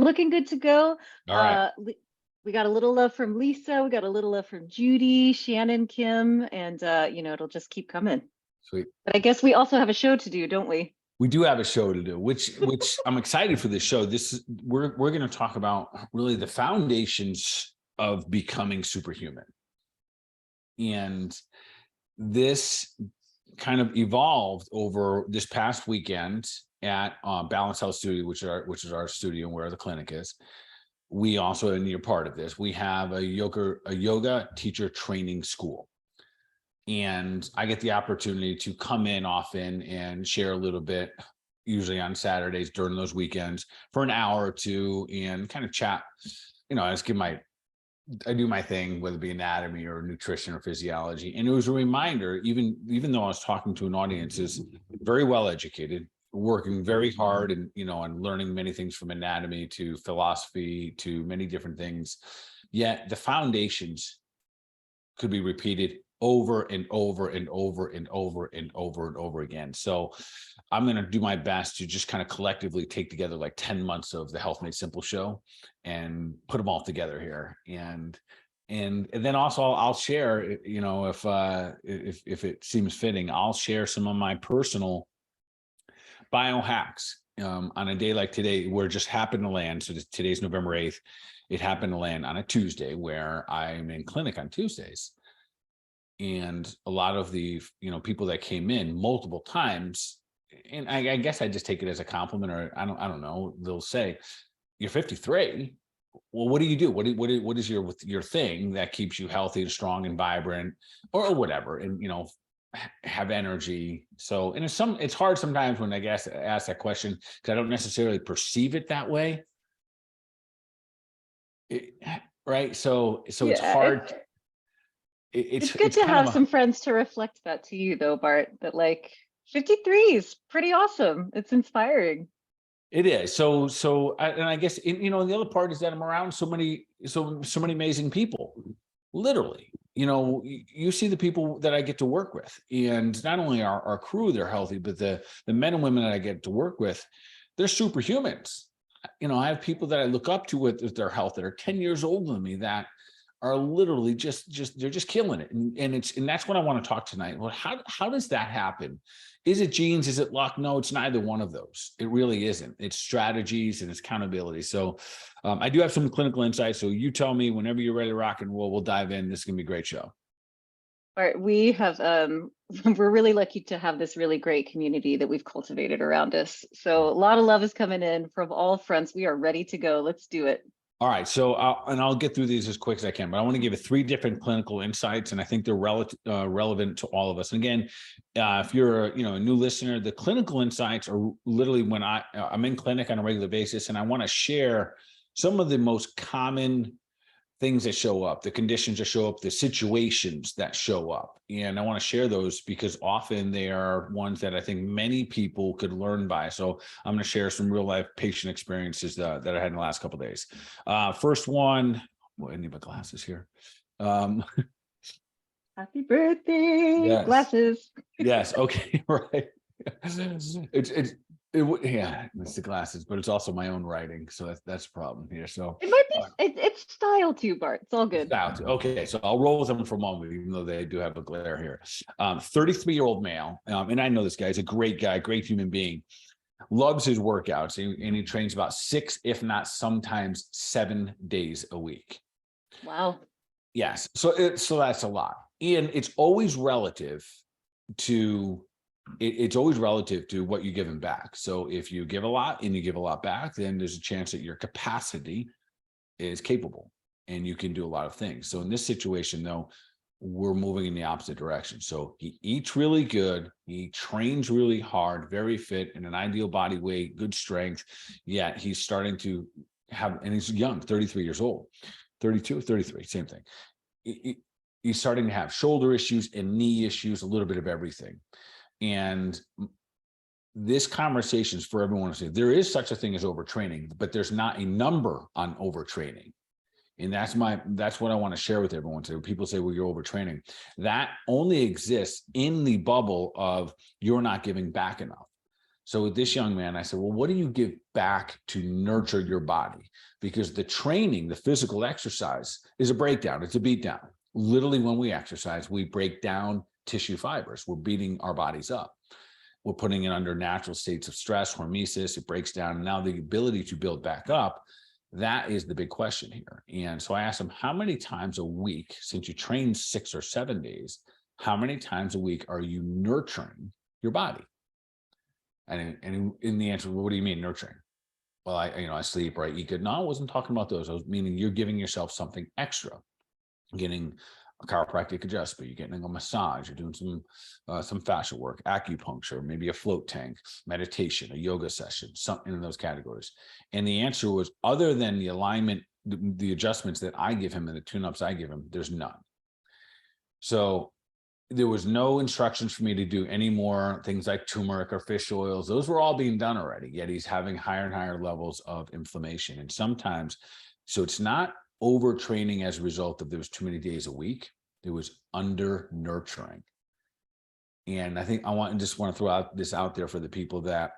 Looking good to go. All right. We got a little love from Lisa. We got a little love from Judy, Shannon, Kim, and it'll just keep coming. Sweet. But I guess we also have a show to do, don't we? We do have a show to do, which I'm excited for this show. We're going to talk about really the foundations of becoming superhuman. And this kind of evolved over this past weekend at Balance Health Studio, which is our studio where the clinic is. We also, and you're part of this, we have a yoga teacher training school. And I get the opportunity to come in often and share a little bit, usually on Saturdays during those weekends, for an hour or two and kind of chat. I do my thing, whether it be anatomy or nutrition or physiology. And it was a reminder, even though I was talking to an audience is very well educated, working very hard and learning many things from anatomy to philosophy to many different things, yet the foundations could be repeated over and over and over and over and over and over again. So I'm going to do my best to just kind of collectively take together like 10 months of the Health Made Simple show and put them all together here. And then also I'll share, if it seems fitting, I'll share some of my personal biohacks on a day like today, where it just happened to land. So today's November 8th. It happened to land on a Tuesday where I'm in clinic on Tuesdays. And a lot of the, people that came in multiple times, and I guess I just take it as a compliment, or I don't know, they'll say, you're 53. Well, what do you do? What is your thing that keeps you healthy and strong and vibrant or whatever? And, have energy. So, and it's hard sometimes when I guess ask that question, because I don't necessarily perceive it that way. Right. So yeah, it's hard. It's good to have some friends to reflect that to you, though, Bart, that like 53 is pretty awesome. It's inspiring. It is. So I guess, the other part is that I'm around so many amazing people, literally. You see the people that I get to work with, and not only our crew, they're healthy, but the men and women that I get to work with, they're superhumans. I have people that I look up to with their health that are 10 years older than me that are literally they're just killing it. And that's what I want to talk tonight. Well, how does that happen? Is it genes? Is it luck? No, it's neither one of those. It really isn't. It's strategies and it's accountability. So I do have some clinical insights. So you tell me whenever you're ready to rock and roll, we'll dive in. This is going to be a great show. All right. We have, we're really lucky to have this really great community that we've cultivated around us. So a lot of love is coming in from all fronts. We are ready to go. Let's do it. All right, so I'll get through these as quick as I can, but I want to give you 3 different clinical insights, and I think they're relevant to all of us. And again, if you're a new listener, the clinical insights are literally when I'm in clinic on a regular basis, and I want to share some of the most common things that show up, the conditions that show up, the situations that show up. And I want to share those because often they are ones that I think many people could learn by. So I'm going to share some real life patient experiences that I had in the last couple of days. First one, I need my glasses here. Happy birthday, yes. Glasses. Yes. Okay. Right. It's the glasses, but it's also my own writing, so that's a problem here. So it might be it's style too, Bart. It's all good. Style too. Okay, so I'll roll with them for a moment, even though they do have a glare here. 33-year-old male, and I know this guy. He's a great guy, great human being. Loves his workouts, and he trains about 6, if not sometimes 7 days a week. Wow. Yes. So that's a lot, and it's always relative to. It's always relative to what you give him back. So if you give a lot and you give a lot back, then there's a chance that your capacity is capable and you can do a lot of things. So in this situation, though, we're moving in the opposite direction. So he eats really good. He trains really hard, very fit, in an ideal body weight, good strength. Yet he's starting to have, and he's young, 33 years old, 32, 33, same thing. He's starting to have shoulder issues and knee issues, a little bit of everything. And this conversation is for everyone to say there is such a thing as overtraining, but there's not a number on overtraining. And that's what I want to share with everyone today. People say, well, you're overtraining. That only exists in the bubble of you're not giving back enough. So with this young man, I said, well, what do you give back to nurture your body? Because the training, the physical exercise is a breakdown. It's a beatdown. Literally, when we exercise, we break down tissue fibers. We're beating our bodies up. We're putting it under natural states of stress, hormesis. It breaks down. And now the ability to build back up, that is the big question here. And so I asked him, how many times a week, since you train 6 or 7 days, how many times a week are you nurturing your body? And in the answer, well, what do you mean nurturing? Well, I sleep or I eat good. No, I wasn't talking about those. I was meaning you're giving yourself something extra, getting a chiropractic adjustment, you're getting a massage, you're doing some fascia work, acupuncture, maybe a float tank, meditation, a yoga session, something in those categories. And the answer was, other than the alignment, the adjustments that I give him and the tune-ups I give him, there's none. So there was no instructions for me to do any more things like turmeric or fish oils. Those were all being done already, yet he's having higher and higher levels of inflammation. And sometimes, so it's not overtraining as a result of there was too many days a week. It was under nurturing. And I think just want to throw out this out there for the people that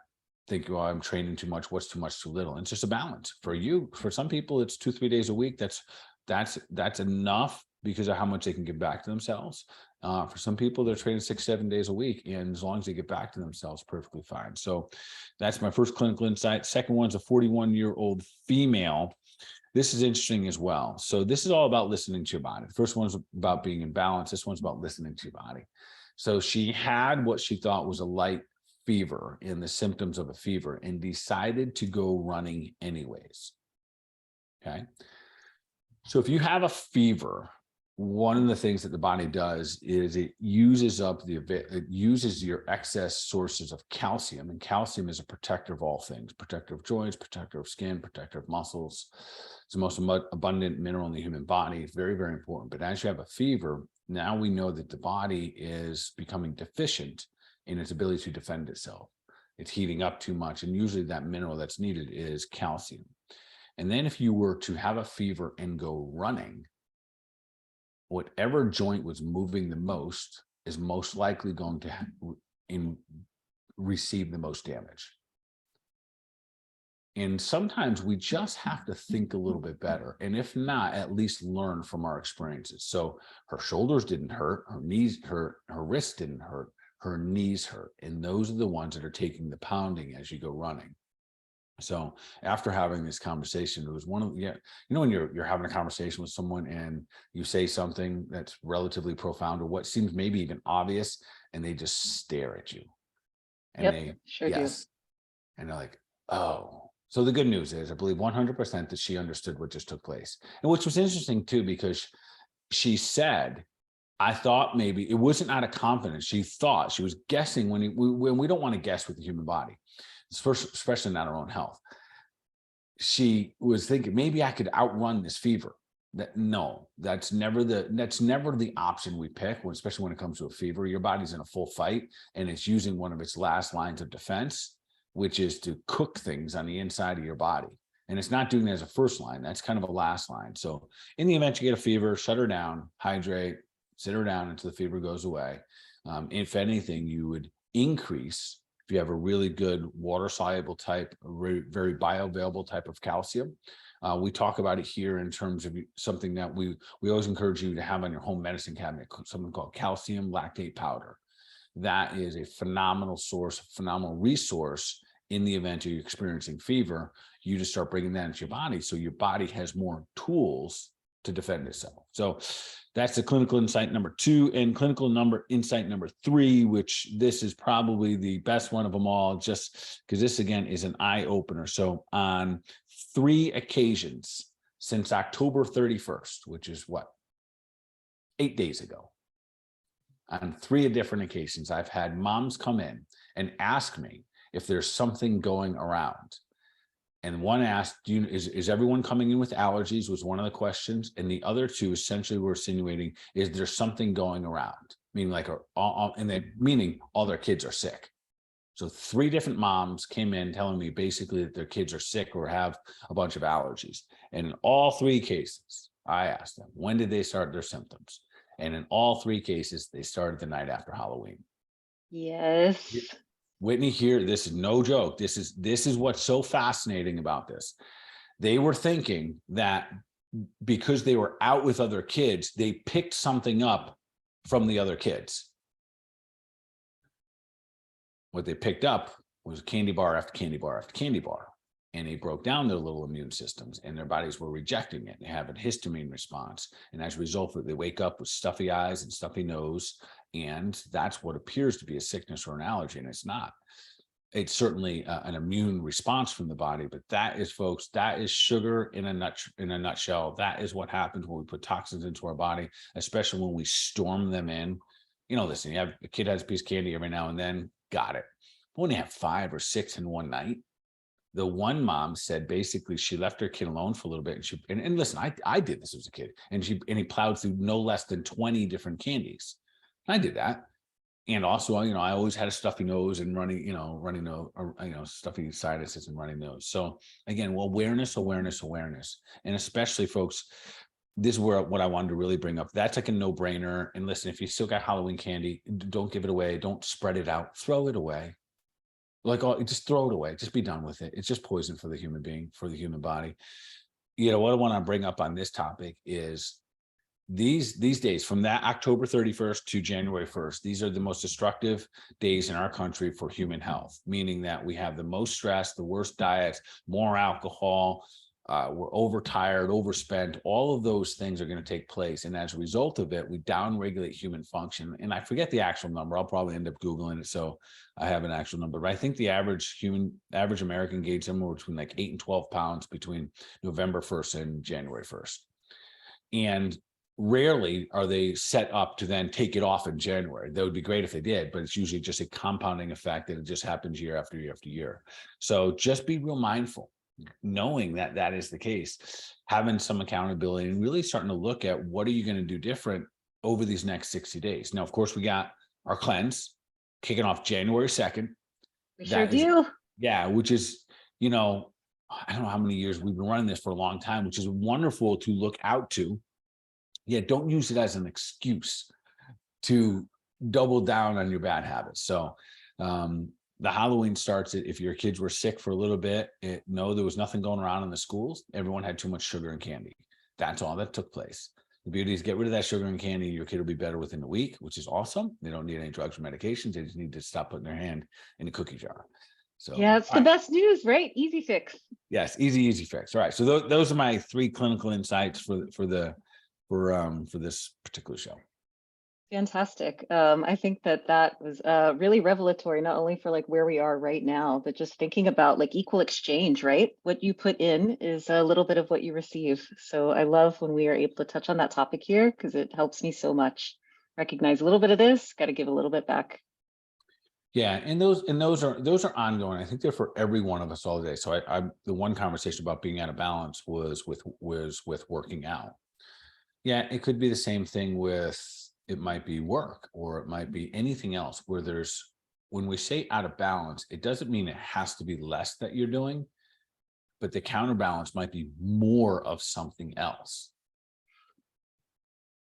think, well, I'm training too much. What's too much, too little? And it's just a balance for you. For some people, it's 2-3 days a week. That's enough because of how much they can give back to themselves. For some people, they're training 6-7 days a week, and as long as they get back to themselves, perfectly fine. So that's my first clinical insight. Second one's a 41-year-old female. This is interesting as well. So this is all about listening to your body. The first one's about being in balance. This one's about listening to your body. So she had what she thought was a light fever in the symptoms of a fever and decided to go running anyways. Okay. So if you have a fever, one of the things that the body does is it uses your excess sources of calcium, and calcium is a protector of all things, protector of joints, protector of skin, protector of muscles. It's the most abundant mineral in the human body. It's very, very important. But as you have a fever, now we know that the body is becoming deficient in its ability to defend itself. It's heating up too much, and usually that mineral that's needed is calcium. And then if you were to have a fever and go running, whatever joint was moving the most is most likely going to receive the most damage. And sometimes we just have to think a little bit better. And if not, at least learn from our experiences. So her shoulders didn't hurt, her knees hurt, her wrists didn't hurt, her knees hurt. And those are the ones that are taking the pounding as you go running. So after having this conversation, it was when you're having a conversation with someone and you say something that's relatively profound or what seems maybe even obvious, and they just stare at you. And Yep, sure do. And they're like, oh. So the good news is I believe 100% that she understood what just took place. And which was interesting too, because she said, I thought maybe it wasn't out of confidence. She thought, she was guessing when we don't want to guess with the human body, especially not our own health. She was thinking maybe I could outrun this fever. That's never the option we pick, especially when it comes to a fever. Your body's in a full fight and it's using one of its last lines of defense, which is to cook things on the inside of your body. And it's not doing that as a first line. That's kind of a last line. So in the event you get a fever, shut her down, hydrate, sit her down until the fever goes away. If anything, you would increase, if you have a really good water soluble type, very bioavailable type of calcium. We talk about it here in terms of something that we always encourage you to have on your home medicine cabinet, something called calcium lactate powder. That is a phenomenal source, phenomenal resource in the event you're experiencing fever. You just start bringing that into your body, so your body has more tools to defend itself. So that's the clinical insight number 2, and insight number 3, which this is probably the best one of them all, just because this again is an eye opener. So on 3 occasions since October 31st, which is 8 days ago, on 3 different occasions, I've had moms come in and ask me if there's something going around. And one asked, is everyone coming in with allergies, was one of the questions. And the other 2 essentially were insinuating, is there something going around? Meaning meaning all their kids are sick. So 3 different moms came in telling me basically that their kids are sick or have a bunch of allergies. And in all 3 cases, I asked them, when did they start their symptoms? And in all 3 cases, they started the night after Halloween. Yes. Whitney, here, this is no joke. This is what's so fascinating about this. They were thinking that because they were out with other kids, they picked something up from the other kids. What they picked up was candy bar after candy bar after candy bar. And they broke down their little immune systems, and their bodies were rejecting it. They have a histamine response. And as a result, they wake up with stuffy eyes and stuffy nose. And that's what appears to be a sickness or an allergy. And it's not. It's certainly an immune response from the body, but that is, folks, that is sugar in a nutshell. That is what happens when we put toxins into our body, especially when we storm them in. You know, listen, you have a kid has a piece of candy every now and then, got it. But when you have 5 or 6 in one night, the one mom said basically she left her kid alone for a little bit, and listen, I did this as a kid, and he plowed through no less than 20 different candies. I did that. And also, you know, I always had a stuffy nose and runny nose, stuffy sinuses and runny nose. So again, awareness. And especially, folks, this is what I wanted to really bring up. That's like a no-brainer. And listen, if you still got Halloween candy, don't give it away. Don't spread it out. Throw it away. Just throw it away. Just be done with it. It's just poison for the human being, for the human body. You know, what I want to bring up on this topic is these days, from that October 31st to January 1st, these are the most destructive days in our country for human health, meaning that we have the most stress, the worst diets, more alcohol, we're overtired, overspent. All of those things are going to take place. And as a result of it, we downregulate human function. And I forget the actual number. I'll probably end up Googling it, so I have an actual number. But I think the average American gained somewhere between like 8 and 12 pounds between November 1st and January 1st. And rarely are they set up to then take it off in January. That would be great if they did, but it's usually just a compounding effect that it just happens year after year after year. So just be real mindful, knowing that that is the case, having some accountability, and really starting to look at what are you going to do different over these next 60 days. Now, of course, we got our cleanse kicking off January 2nd. We sure do. Yeah, which is, you know, I don't know how many years we've been running this for a long time, which is wonderful to look out to. Yeah, don't use it as an excuse to double down on your bad habits. So the Halloween starts, if your kids were sick for a little bit, no, there was nothing going around in the schools. Everyone had too much sugar and candy. That's all that took place. The beauty is get rid of that sugar and candy. Your kid will be better within a week, which is awesome. They don't need any drugs or medications. They just need to stop putting their hand in the cookie jar. So yeah, it's the best news, right? Easy fix. Yes, easy fix. All right. So those are my 3 clinical insights for this particular show. Fantastic. I think that was really revelatory, not only for like where we are right now, but just thinking about like equal exchange, right? What you put in is a little bit of what you receive. So I love when we are able to touch on that topic here, because it helps me so much. Recognize a little bit of this, got to give a little bit back. Yeah, and those are ongoing. I think they're for every one of us all day. So the one conversation about being out of balance was with working out. Yeah, it could be the same thing with, it might be work, or it might be anything else where when we say out of balance, it doesn't mean it has to be less that you're doing, but the counterbalance might be more of something else.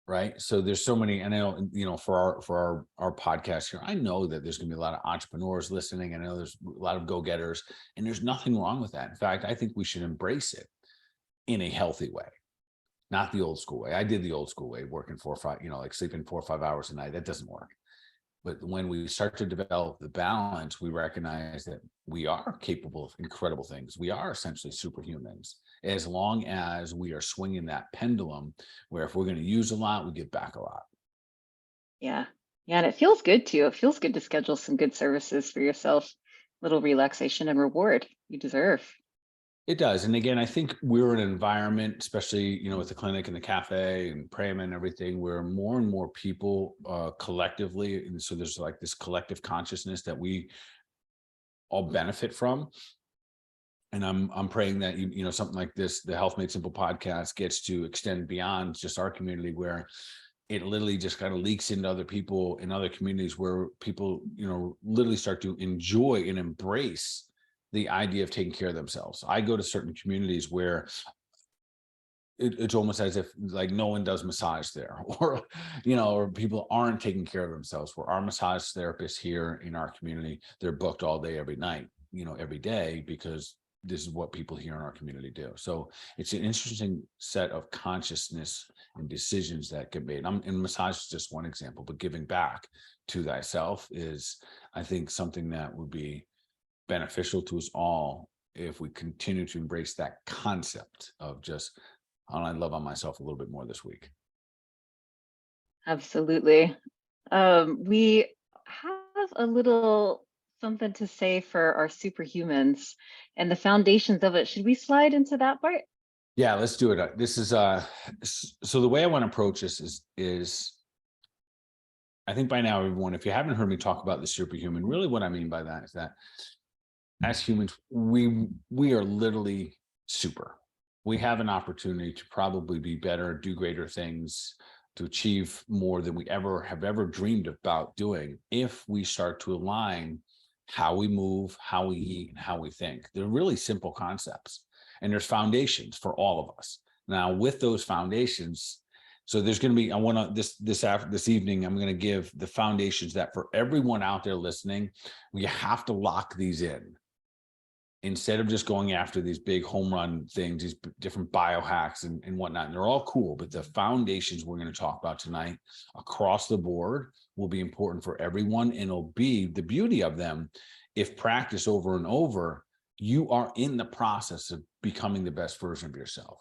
Right. So there's so many, and I know, you know, for our podcast here, I know that there's going to be a lot of entrepreneurs listening. I know there's a lot of go-getters, and there's nothing wrong with that. In fact, I think we should embrace it in a healthy way. Not the old school way. I did the old school way, working 4 or 5, you know, like sleeping 4 or 5 hours a night. That doesn't work. But when we start to develop the balance, we recognize that we are capable of incredible things. We are essentially superhumans, as long as we are swinging that pendulum where if we're going to use a lot, we give back a lot. Yeah. Yeah. And it feels good too. It feels good to schedule some good services for yourself, little relaxation and reward you deserve. It does. And again, I think we're in an environment, especially, you know, with the clinic and the cafe and Prema and everything, where more and more people collectively, and so there's like this collective consciousness that we all benefit from. And I'm praying that, you know, something like this, the Health Made Simple podcast, gets to extend beyond just our community, where it literally just kind of leaks into other people in other communities, where people, you know, literally start to enjoy and embrace the idea of taking care of themselves. I go to certain communities where it's almost as if like no one does massage there, or or people aren't taking care of themselves. Where our massage therapists here in our community, they're booked all day, every night, every day, because this is what people here in our community do. So it's an interesting set of consciousness and decisions that get made. And massage is just one example, but giving back to thyself is, I think, something that would be beneficial to us all if we continue to embrace that concept of just, how do I love on myself a little bit more this week? Absolutely. We have a little something to say for our superhumans and the foundations of it. Should we slide into that part? Yeah, let's do it. This is so the way I want to approach this is I think by now, everyone, if you haven't heard me talk about the superhuman, really what I mean by that is that as humans, we are literally super. We have an opportunity to probably be better, do greater things, to achieve more than we ever dreamed about doing if we start to align how we move, how we eat, and how we think. They're really simple concepts, and there's foundations for all of us. Now, with those foundations, so there's going to be, I want to this evening, I'm going to give the foundations that for everyone out there listening, we have to lock these in instead of just going after these big home run things, these different biohacks and whatnot. And they're all cool, but the foundations we're going to talk about tonight across the board will be important for everyone. And it'll be the beauty of them. If practice over and over, you are in the process of becoming the best version of yourself.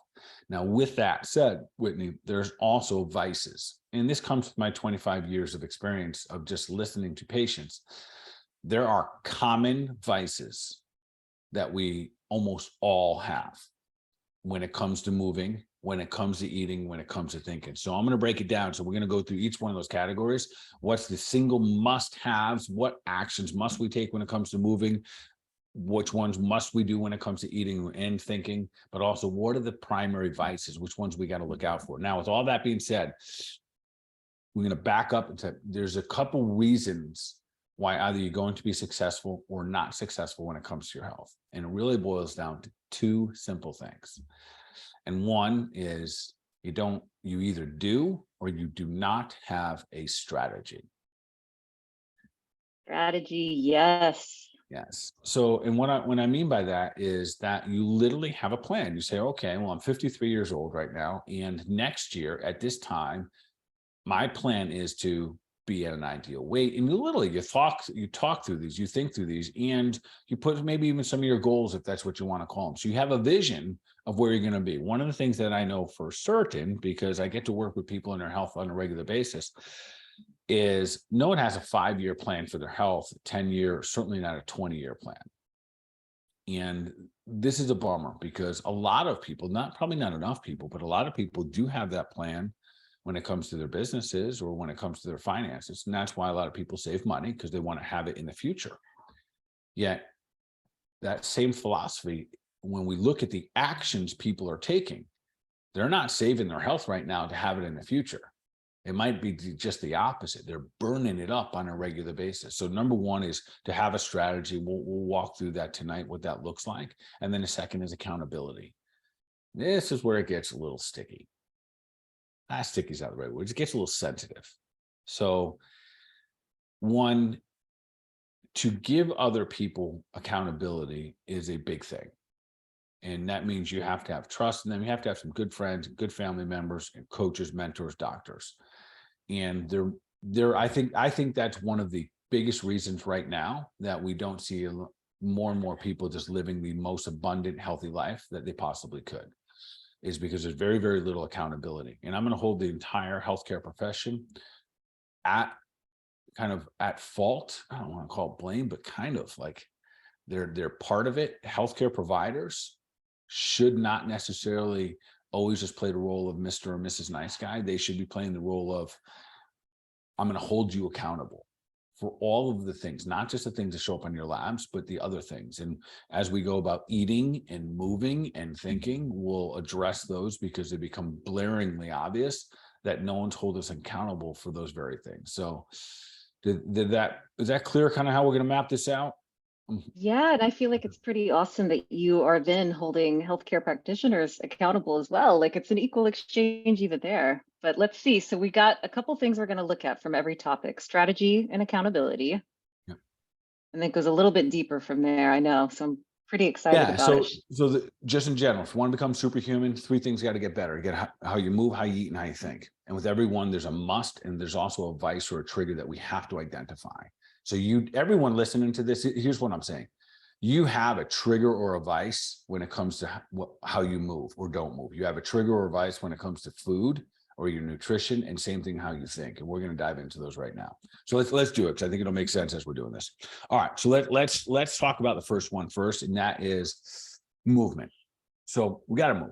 Now, with that said, Whitney, there's also vices. And this comes with my 25 years of experience of just listening to patients. There are common vices that we almost all have when it comes to moving, when it comes to eating, when it comes to thinking. So I'm going to break it down. So we're going to go through each one of those categories. What's the single must-haves? What actions must we take when it comes to moving? Which ones must we do when it comes to eating and thinking? But also, what are the primary vices? Which ones we got to look out for? Now, with all that being said, we're going to back up and say there's a couple reasons why either you're going to be successful or not successful when it comes to your health. And it really boils down to two simple things. And one is you either do or you do not have a strategy. Strategy, yes. Yes. So, and what I mean by that is that you literally have a plan. You say, okay, well, I'm 53 years old right now. And next year at this time, my plan is to be at an ideal weight. And you talk through these, you think through these, and you put maybe even some of your goals, if that's what you want to call them. So you have a vision of where you're going to be. One of the things that I know for certain, because I get to work with people in their health on a regular basis, is no one has a 5-year plan for their health, 10-year, certainly not a 20-year plan. And this is a bummer because a lot of people, probably not enough people, but a lot of people do have that plan when it comes to their businesses or when it comes to their finances. And that's why a lot of people save money, because they want to have it in the future. Yet that same philosophy, when we look at the actions people are taking, they're not saving their health right now to have it in the future. It might be just the opposite. They're burning it up on a regular basis. So number one is to have a strategy. We'll walk through that tonight, what that looks like. And then the second is accountability. This is where it gets a little sticky. Sticky is not the right word. It gets a little sensitive. So one, to give other people accountability is a big thing. And that means you have to have trust in them. You have to have some good friends, good family members, and coaches, mentors, doctors. And I think that's one of the biggest reasons right now that we don't see more and more people just living the most abundant, healthy life that they possibly could, is because there's very, very little accountability. And I'm going to hold the entire healthcare profession at fault. I don't want to call it blame, but kind of like they're part of it. Healthcare providers should not necessarily always just play the role of Mr. or Mrs. Nice Guy. They should be playing the role of, I'm going to hold you accountable for all of the things, not just the things that show up on your labs, but the other things. And as we go about eating and moving and thinking, we'll address those because they become blaringly obvious that no one's holding us accountable for those very things. So is that clear kind of how we're going to map this out? Mhm. Yeah, and I feel like it's pretty awesome that you are then holding healthcare practitioners accountable as well. Like it's an equal exchange even there. But let's see. So we got a couple things we're going to look at from every topic: strategy and accountability. Yeah. And then it goes a little bit deeper from there. I know. So I'm pretty excited Yeah. about it. Just in general, if you want to become superhuman, three things got to get better. You get how you move, how you eat, and how you think. And with every one, there's a must, and there's also a vice or a trigger that we have to identify. So everyone listening to this, here's what I'm saying. You have a trigger or a vice when it comes to how you move or don't move. You have a trigger or a vice when it comes to food or your nutrition, and same thing how you think. And we're going to dive into those right now. So let's do it, because I think it'll make sense as we're doing this. All right, so let's talk about the first one first, and that is movement. So we got to move.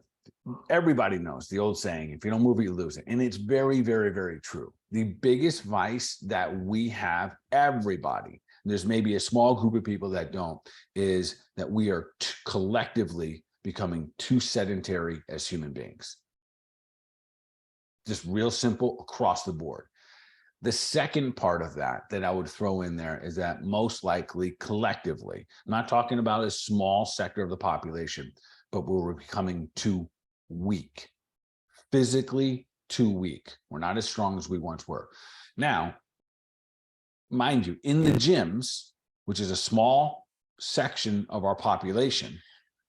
Everybody knows the old saying, if you don't move it, you lose it. And it's very, very, very true. The biggest vice that we have, everybody, there's maybe a small group of people that don't, is that we are collectively becoming too sedentary as human beings. Just real simple across the board. The second part of that I would throw in there is that most likely collectively, I'm not talking about a small sector of the population, but we're becoming too weak, physically too weak. We're not as strong as we once were. Now, mind you, in the gyms, which is a small section of our population,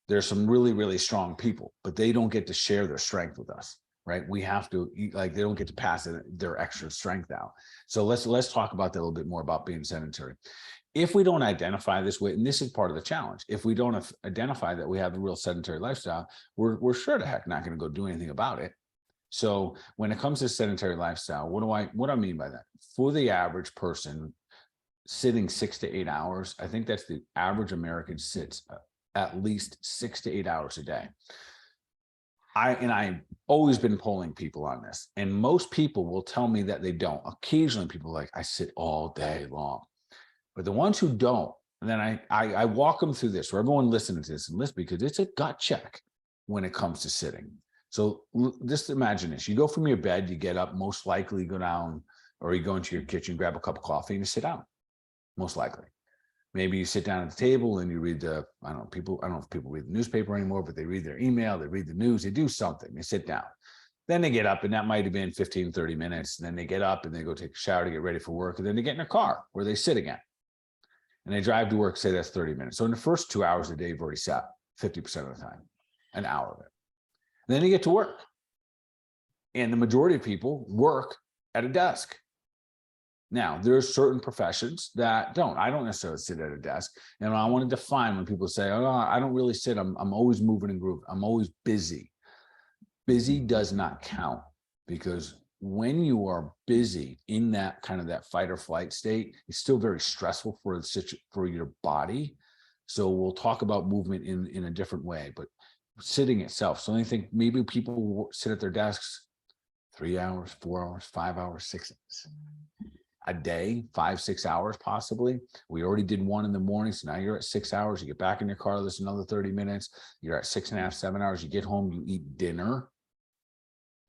there's some really, really strong people, but they don't get to share their strength with us, right? We have to they don't get to pass their extra strength out. So let's talk about that a little bit more about being sedentary. If we don't identify this way, and this is part of the challenge, if we don't identify that we have a real sedentary lifestyle, we're sure to heck not going to go do anything about it. So when it comes to sedentary lifestyle, what do I mean by that? For the average person, sitting 6 to 8 hours, I think that's the average American sits at least 6 to 8 hours a day. I've always been polling people on this, and most people will tell me that they don't. Occasionally people are like, I sit all day long. But the ones who don't, and then I walk them through this for everyone listening to this, and listen, because it's a gut check when it comes to sitting. So just imagine this. You go from your bed, you get up, most likely go down, or you go into your kitchen, grab a cup of coffee, and you sit down, most likely. Maybe you sit down at the table and you read I don't know if people read the newspaper anymore, but they read their email, they read the news, they do something, they sit down. Then they get up, and that might have been 15, 30 minutes. And then they get up and they go take a shower to get ready for work. And then they get in their car where they sit again. And they drive to work, say that's 30 minutes. So in the first 2 hours a day, you've already sat 50% of the time, an hour of it. And then you get to work. And the majority of people work at a desk. Now, there are certain professions that don't. I don't necessarily sit at a desk. And I want to define when people say, oh, no, I don't really sit. I'm always moving and grooving. I'm always busy. Busy does not count, because when you are busy in that kind of that fight or flight state, it's still very stressful for your body. So we'll talk about movement in a different way, but sitting itself. So I think maybe people will sit at their desks 3 hours, 4 hours, 5 hours, 6 hours a day, 5, 6 hours possibly. We already did one in the morning, so now you're at 6 hours. You get back in your car, listen another 30 minutes. You're at 6.5, 7 hours. You get home, you eat dinner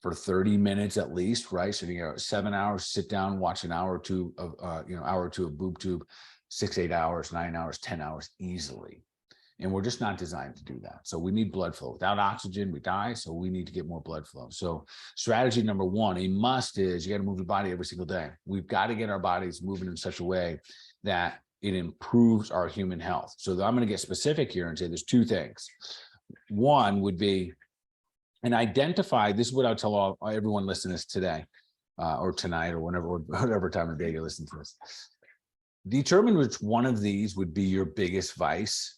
for 30 minutes at least, right? So you got 7 hours, sit down, watch an hour or two of hour or two of boob tube, 6, 8 hours, 9 hours, 10 hours easily. And we're just not designed to do that. So we need blood flow. Without oxygen, we die. So we need to get more blood flow. So strategy number one, a must, is you got to move your body every single day. We've got to get our bodies moving in such a way that it improves our human health. So I'm going to get specific here and say there's two things. One would be, and identify, this is what I'll tell everyone listening to this today, or tonight, or whatever time of day you listen to this. Determine which one of these would be your biggest vice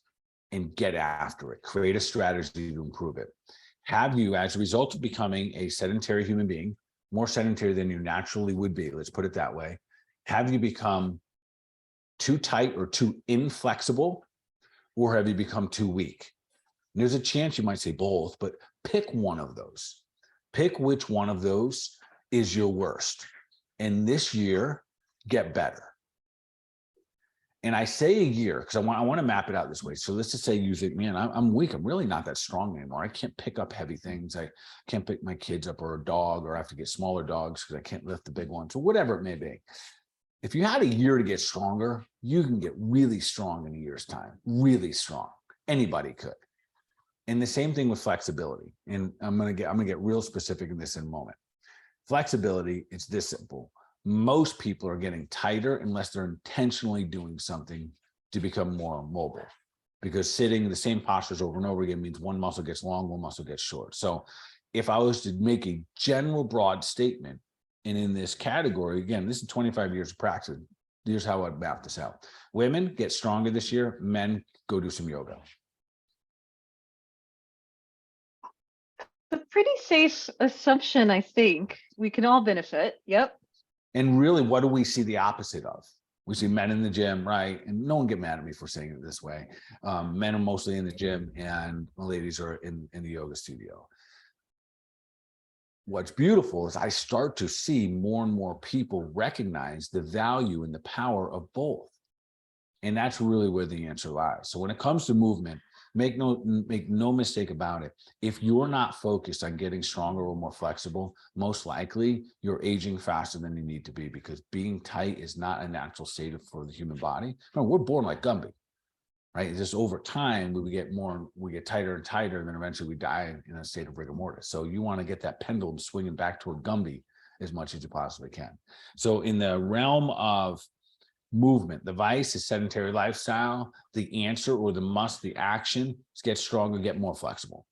and get after it. Create a strategy to improve it. Have you, as a result of becoming a sedentary human being, more sedentary than you naturally would be, let's put it that way, have you become too tight or too inflexible, or have you become too weak? And there's a chance you might say both, but pick one of those. Pick which one of those is your worst. And this year, get better. And I say a year because I want to map it out this way. So let's just say you think, man, I'm weak. I'm really not that strong anymore. I can't pick up heavy things. I can't pick my kids up, or a dog, or I have to get smaller dogs because I can't lift the big ones, or whatever it may be. If you had a year to get stronger, you can get really strong in a year's time, really strong. Anybody could. And the same thing with flexibility. And I'm gonna get real specific in this in a moment. Flexibility, it's this simple. Most people are getting tighter unless they're intentionally doing something to become more mobile. Because sitting in the same postures over and over again means one muscle gets long, one muscle gets short. So if I was to make a general broad statement, and in this category, again, this is 25 years of practice. Here's how I'd map this out. Women get stronger this year. Men, go do some yoga. A pretty safe assumption, I think. We can all benefit. Yep. And really, what do we see the opposite of? We see men in the gym, right? And no one get mad at me for saying it this way. Men are mostly in the gym and ladies are in the yoga studio. What's beautiful is I start to see more and more people recognize the value and the power of both. And that's really where the answer lies. So when it comes to movement, make no mistake about it. If you're not focused on getting stronger or more flexible, most likely you're aging faster than you need to be, because being tight is not a natural state for the human body. No, we're born like Gumby, right? It's just over time, we get tighter and tighter, and then eventually we die in a state of rigor mortis. So you want to get that pendulum swinging back toward Gumby as much as you possibly can. So in the realm of movement, the vice is sedentary lifestyle. The answer, or the must, the action is get stronger, get more flexible.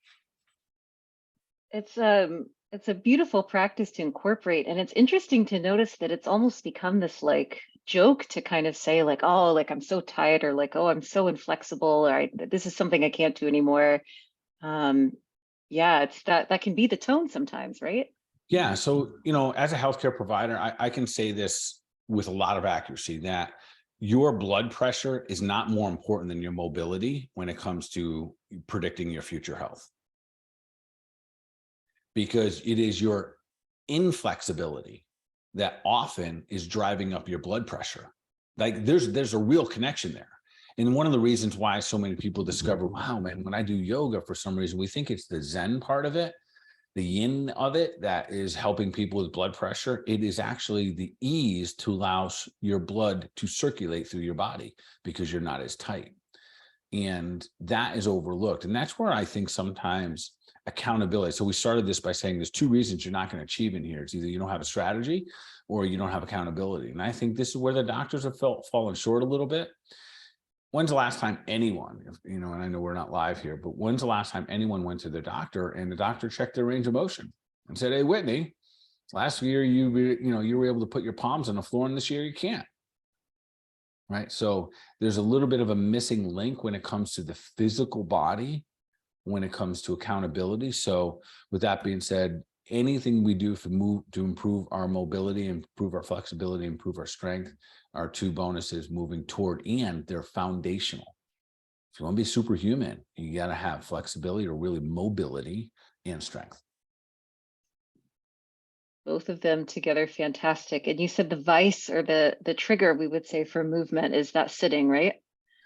It's a beautiful practice to incorporate, and it's interesting to notice that it's almost become this like joke to kind of say like, oh, like I'm so tired, or like, oh, I'm so inflexible, or this is something I can't do anymore. Yeah, it's that can be the tone sometimes, right? Yeah. So, as a healthcare provider, I can say this with a lot of accuracy, that your blood pressure is not more important than your mobility when it comes to predicting your future health. Because it is your inflexibility that often is driving up your blood pressure. Like there's a real connection there. And one of the reasons why so many people discover, wow, man, when I do yoga, for some reason, we think it's the Zen part of it, the yin of it, that is helping people with blood pressure. It is actually the ease to allow your blood to circulate through your body because you're not as tight. And that is overlooked. And that's where I think sometimes accountability. So we started this by saying there's two reasons you're not going to achieve in here. It's either you don't have a strategy or you don't have accountability. And I think this is where the doctors have fallen short a little bit. When's the last time anyone, and I know we're not live here, but when's the last time anyone went to their doctor and the doctor checked their range of motion and said, hey, Whitney, last year you were able to put your palms on the floor, and this year you can't. Right. So there's a little bit of a missing link when it comes to the physical body, when it comes to accountability. So with that being said, anything we do to improve our mobility, improve our flexibility, improve our strength, are two bonuses moving toward, and they're foundational. If you want to be superhuman, you got to have flexibility, or really mobility and strength. Both of them together, fantastic. And you said the vice, or the trigger, we would say, for movement is that sitting, right?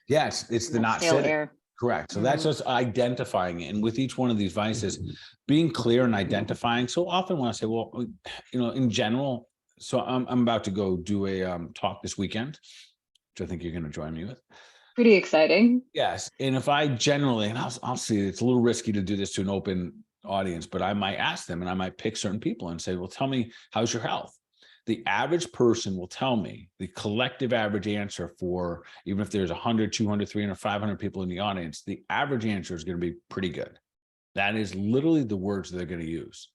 Yes, it's the not stale sitting. air. Correct. So that's just identifying it. And with each one of these vices, being clear and identifying. So often when I say, well, in general, so I'm about to go do a talk this weekend, which I think you're going to join me with. Pretty exciting. Yes. And if I generally, and I'll see, it's a little risky to do this to an open audience, but I might ask them, and I might pick certain people and say, well, tell me, how's your health? The average person will tell me the collective average answer for, even if there's 100, 200, 300, 500 people in the audience, the average answer is going to be pretty good. That is literally the words they're going to use.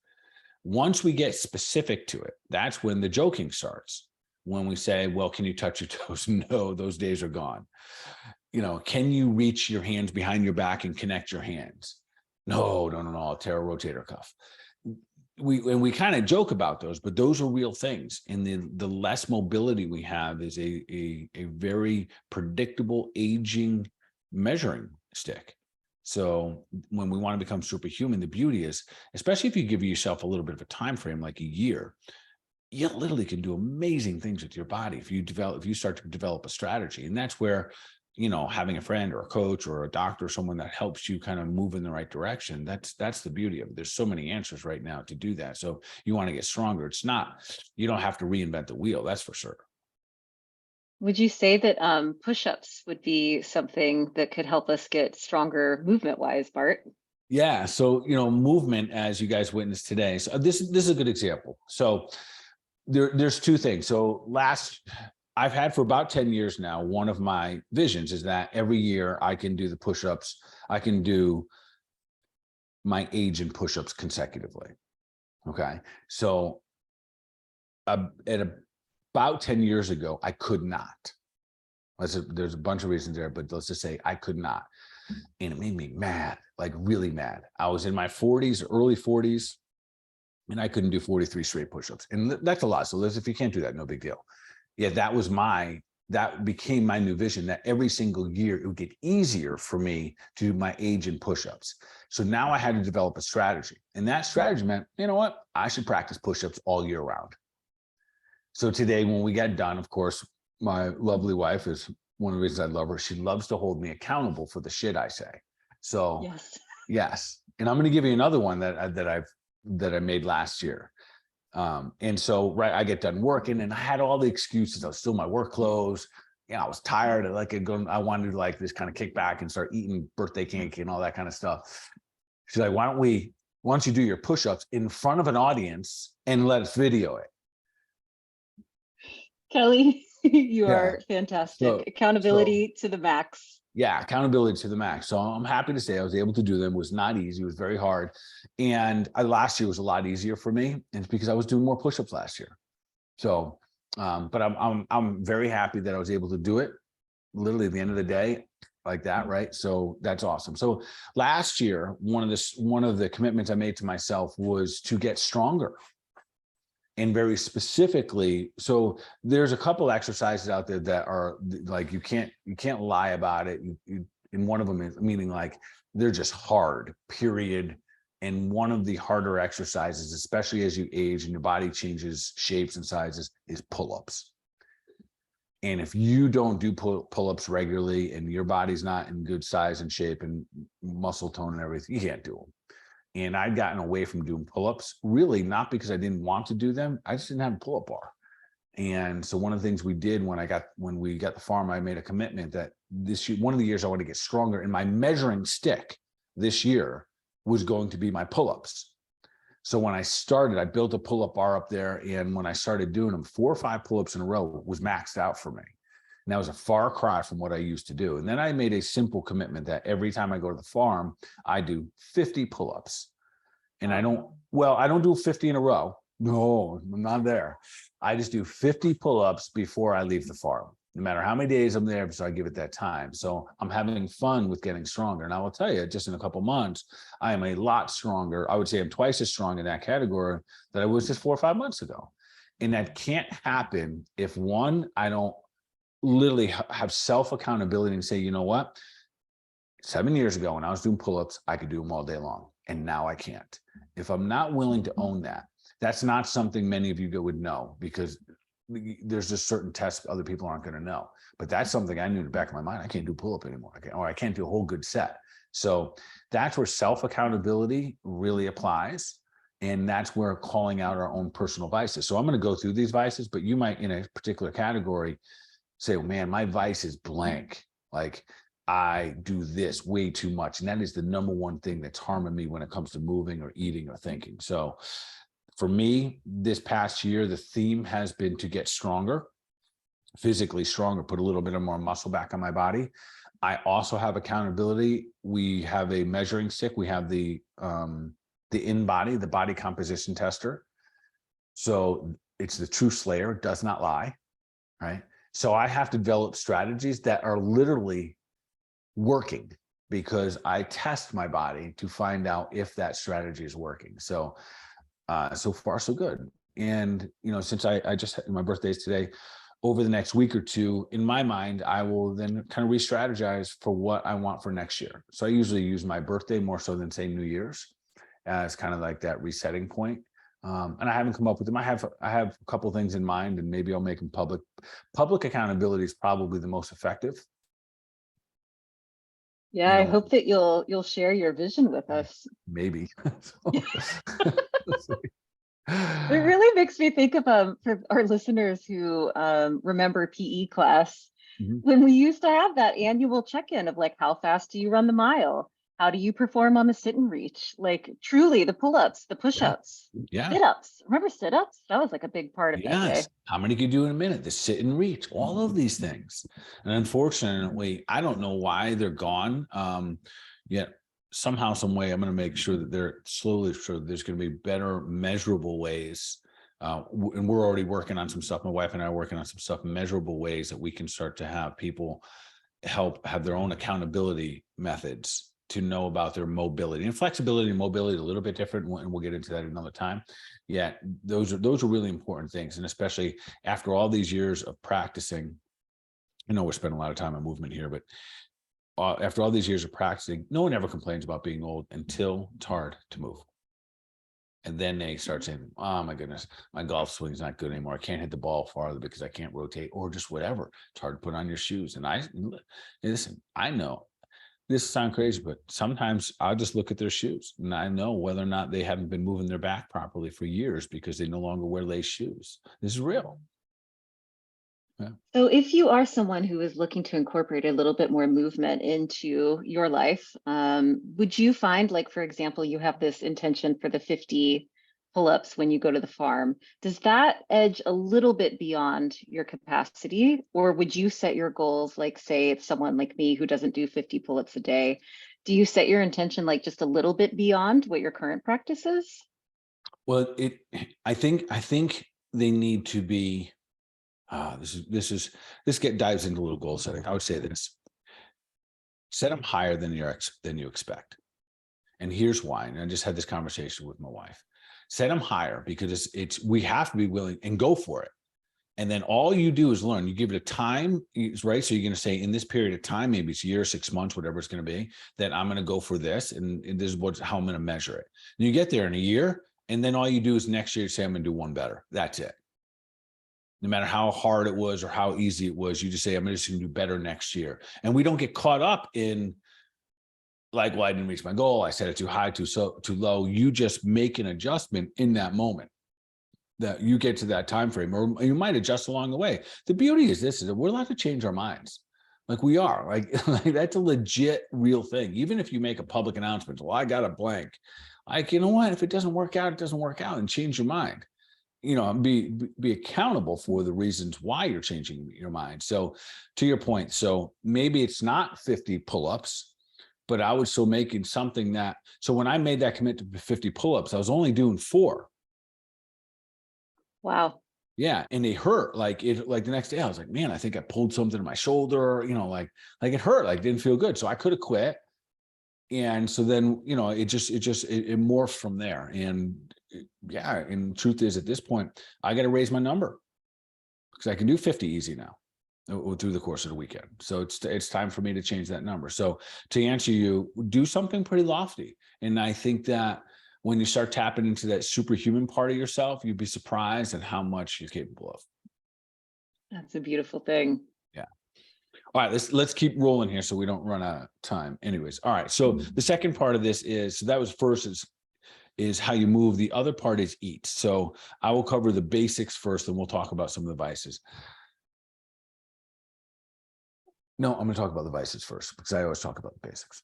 Once we get specific to it, that's when the joking starts. When we say, well, can you touch your toes? No, those days are gone. Can you reach your hands behind your back and connect your hands? No, I'll tear a rotator cuff. We kind of joke about those, but those are real things. And the less mobility we have is a very predictable aging measuring stick. So when we want to become superhuman, the beauty is, especially if you give yourself a little bit of a time frame, like a year, you literally can do amazing things with your body if you start to develop a strategy. And that's where, having a friend or a coach or a doctor or someone that helps you kind of move in the right direction, that's the beauty of it. There's so many answers right now to do that. So you want to get stronger. You don't have to reinvent the wheel, that's for sure. Would you say that push-ups would be something that could help us get stronger movement-wise, Bart? Yeah. So, movement, as you guys witnessed today. So this is a good example. So there's two things. So I've had for about 10 years now, one of my visions is that every year I can do the push-ups. I can do my age in push-ups consecutively. Okay. So at about 10 years ago, I could not. There's a bunch of reasons there, but let's just say I could not. And it made me mad, like really mad. I was in my 40s, early 40s, and I couldn't do 43 straight push-ups. And that's a lot. So if you can't do that, no big deal. Yeah, that became my new vision, that every single year it would get easier for me to do my age in push-ups. So now I had to develop a strategy. And that strategy meant, you know what? I should practice push-ups all year round. So today when we got done, of course, my lovely wife is one of the reasons I love her. She loves to hold me accountable for the shit I say. So Yes. yes. And I'm going to give you another one that I made last year. And so, right, I get done working and I had all the excuses. I was still in my work clothes. I was tired. I wanted to like just kind of kick back and start eating birthday cake and all that kind of stuff. She's like, why don't you do your push-ups in front of an audience and let us video it? Kelly, you Yeah. are fantastic. So Accountability to the max. yeah, accountability to the max. So I'm happy to say I was able to do them. It was not easy. It was very hard. And last year was a lot easier for me. And it's because I was doing more push-ups last year. So, but I'm very happy that I was able to do it literally at the end of the day like that. Right. So that's awesome. So last year, one of the commitments I made to myself was to get stronger. And very specifically, so there's a couple exercises out there that are like you can't lie about it. And one of them is meaning like they're just hard, period. And one of the harder exercises, especially as you age and your body changes shapes and sizes, is pull-ups. And if you don't do pull-ups regularly and your body's not in good size and shape and muscle tone and everything, you can't do them. And I'd gotten away from doing pull-ups, really not because I didn't want to do them. I just didn't have a pull-up bar. And so one of the things we did when we got the farm, I made a commitment that this year, one of the years I want to get stronger, and my measuring stick this year was going to be my pull-ups. So when I started, I built a pull-up bar up there. And when I started doing them, 4 or 5 pull-ups in a row was maxed out for me. And that was a far cry from what I used to do. And then I made a simple commitment that every time I go to the farm, I do 50 pull-ups. And I don't do 50 in a row. No, I'm not there. I just do 50 pull-ups before I leave the farm, no matter how many days I'm there. So I give it that time. So I'm having fun with getting stronger. And I will tell you, just in a couple months, I am a lot stronger. I would say I'm twice as strong in that category that I was just 4 or 5 months ago. And that can't happen if I don't literally have self-accountability and say, you know what? 7 years ago, when I was doing pull-ups, I could do them all day long. And now I can't. If I'm not willing to own that, that's not something many of you would know, because there's just certain tests other people aren't going to know. But that's something I knew in the back of my mind. I can't do pull-up anymore. I can't do a whole good set. So that's where self-accountability really applies. And that's where calling out our own personal vices. So I'm going to go through these vices, but you might, in a particular category, say, oh, man, my vice is blank. Like, I do this way too much. And that is the number one thing that's harming me when it comes to moving or eating or thinking. So for me, this past year, the theme has been to get stronger, physically stronger, put a little bit of more muscle back on my body. I also have accountability. We have a measuring stick. We have the the body composition tester. So it's the true slayer, does not lie, right? So I have to develop strategies that are literally working, because I test my body to find out if that strategy is working. So so far so good. And since I just had my birthday is today, over the next week or two, in my mind, I will then kind of re-strategize for what I want for next year. So I usually use my birthday more so than say New Year's as kind of like that resetting point. And I haven't come up with them. I have a couple things in mind, and maybe I'll make them public. Public accountability is probably the most effective. Yeah, I hope that you'll share your vision with us. Maybe. It really makes me I think of for our listeners who remember PE class, Mhm. when we used to have that annual check-in of like, how fast do you run the mile? How do you perform on the sit and reach? Like truly the pull-ups, the Yeah. push-ups, Yeah. sit-ups. Remember sit-ups? That was like a big part of that day. Yes. How many can you do in a minute? The sit and reach, all of these things. And unfortunately, I don't know why they're gone. Yet somehow, some way, I'm going to make sure that they're slowly sure there's going to be better measurable ways. And we're already working on some stuff. My wife and I are working on some stuff, measurable ways that we can start to have people help have their own accountability methods to know about their mobility and flexibility. And mobility a little bit different, and we'll get into that another time. Yeah, those are really important things, and especially after all these years of practicing. I know we're spending a lot of time on movement here, but after all these years of practicing, no one ever complains about being old until it's hard to move. And then they start saying, oh my goodness, my golf swing's not good anymore. I can't hit the ball farther because I can't rotate, or just whatever. It's hard to put on your shoes. And listen, I know this sounds crazy, but sometimes I'll just look at their shoes and I know whether or not they haven't been moving their back properly for years because they no longer wear lace shoes. This is real. Yeah. So if you are someone who is looking to incorporate a little bit more movement into your life, would you find, like, for example, you have this intention for the 50 pull-ups when you go to the farm. Does that edge a little bit beyond your capacity? Or would you set your goals, like, say it's someone like me who doesn't do 50 pull-ups a day. Do you set your intention like just a little bit beyond what your current practice is? Well, I think they need to be, this dives into a little goal setting. I would say this: set them higher than you expect. And here's why. And I just had this conversation with my wife. Set them higher because we have to be willing and go for it. And then all you do is learn. You give it a time, right? So you're going to say, in this period of time, maybe it's a year, 6 months, whatever it's going to be, that I'm going to go for this, and this is how I'm going to measure it. And you get there in a year, and then all you do is next year say, I'm going to do one better. That's it. No matter how hard it was or how easy it was, you just say, I'm just going to do better next year. And we don't get caught up in, like, well, I didn't reach my goal. I set it too high, too low. You just make an adjustment in that moment that you get to that time frame, or you might adjust along the way. The beauty is this: is that we're allowed to change our minds. Like we are, like that's a legit real thing. Even if you make a public announcement, well, I got a blank. Like, you know what? If it doesn't work out, it doesn't work out, and change your mind. And be accountable for the reasons why you're changing your mind. So to your point, so maybe it's not 50 pull-ups, but I was still making something that, so when I made that commitment to 50 pull-ups, I was only doing 4. Wow. Yeah, and they hurt. Like the next day, I was like, man, I think I pulled something in my shoulder. Like it hurt. Like didn't feel good. So I could have quit. And so then, it morphed from there. And yeah, and truth is, at this point, I got to raise my number because I can do 50 easy now through the course of the weekend. So it's time for me to change that number. So to answer you, do something pretty lofty. And I think that when you start tapping into that superhuman part of yourself, you'd be surprised at how much you're capable of. That's a beautiful thing. Yeah. All right, let's keep rolling here so we don't run out of time. Anyways, all right. So the second part of this so that was first is how you move. The other part is eat. So I will cover the basics first, and we'll talk about some of the vices. No, I'm going to talk about the vices first because I always talk about the basics.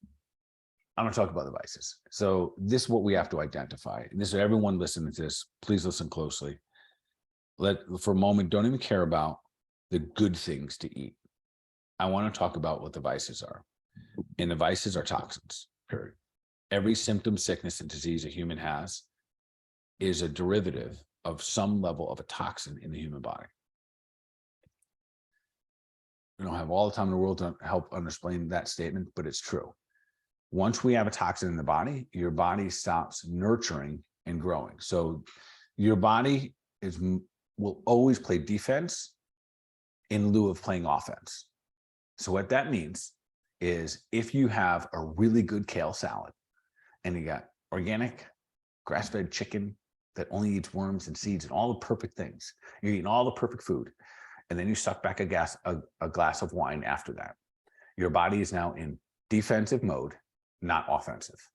I'm going to talk about the vices. So this is what we have to identify. And this is everyone listening to this. Please listen closely. For a moment, don't even care about the good things to eat. I want to talk about what the vices are. And the vices are toxins, period. Every symptom, sickness, and disease a human has is a derivative of some level of a toxin in the human body. We don't have all the time in the world to help explain that statement, but it's true. Once we have a toxin in the body, your body stops nurturing and growing. So your body will always play defense in lieu of playing offense. So what that means is if you have a really good kale salad and you got organic grass-fed chicken that only eats worms and seeds and all the perfect things, you're eating all the perfect food, and then you suck back a glass of wine after that, your body is now in defensive mode, not offensive.